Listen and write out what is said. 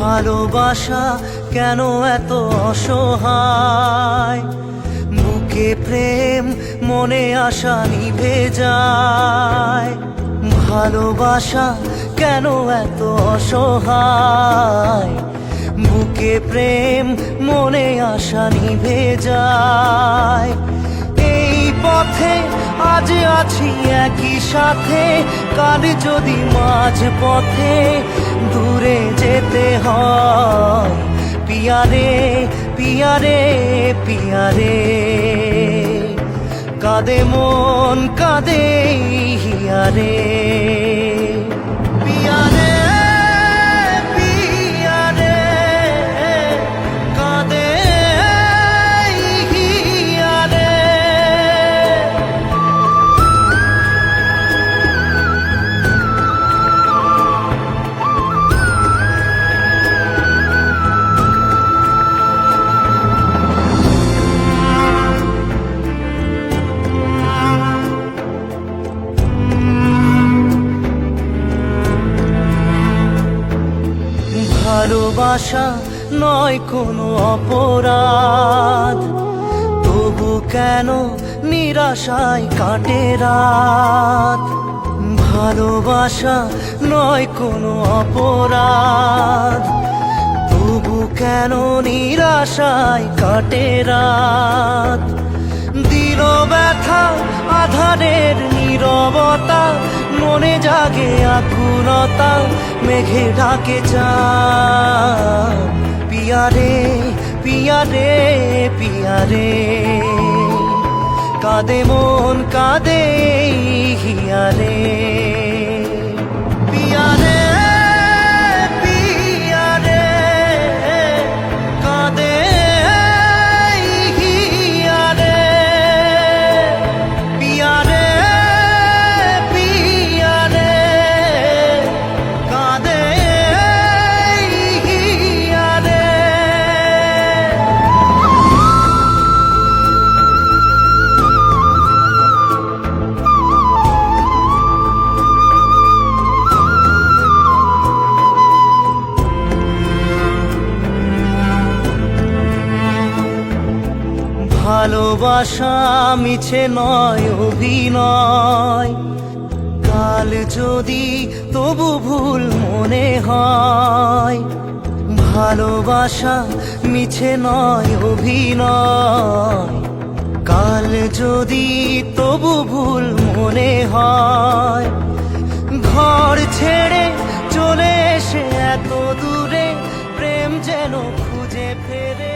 ভালোবাসা কেন এত অসহায়, বুকে প্রেম মনে আশা নিভে যায়। ভালোবাসা কেন এত অসহায়, বুকে প্রেম মনে আশা নিভে যায়। এই পথে আজ আছি একই সাথে, কাল যদি মাঝ পথে দূরে যেতে হয়। পিয়ারে পিয়ারে পিয়ারে, কাঁদে মন কাঁদে হিয়ারে। পিয়ারে পিয়ারে, কাঁদে হিয়ারে। ভালোবাসা নয় কোনো অপরাধ, তবু কেন নিরাশায় কাটে রাত। ভালোবাসা নয় কোনো অপরাধ, তবু কেন নিরাশায় কাটে রাত। দিল ব্যথা আধারের নীরবতা, মনে জাগে আকুলতা, মেঘে ঢাকে চাঁদ। পিয়ারে পিয়ারে পিয়ারে, কাঁদে মন কাঁদে হিয়ারে। পিয়ারে পিয়ারে, কাঁদে হিয়ারে। পিয়ারে পিয়ারে, কাঁদে হিয়ারে। ভালোবাসা মিছে নয় অভিনয়, কাল যদি তবু ভুল মনে হয়। ভালোবাসা মিছে নয় অভিনয়, কাল যদি তবু ভুল মনে হয়। ঘর ছেড়ে চলে এসে এত দূরে, প্রেম যেন খুঁজে ফেরে।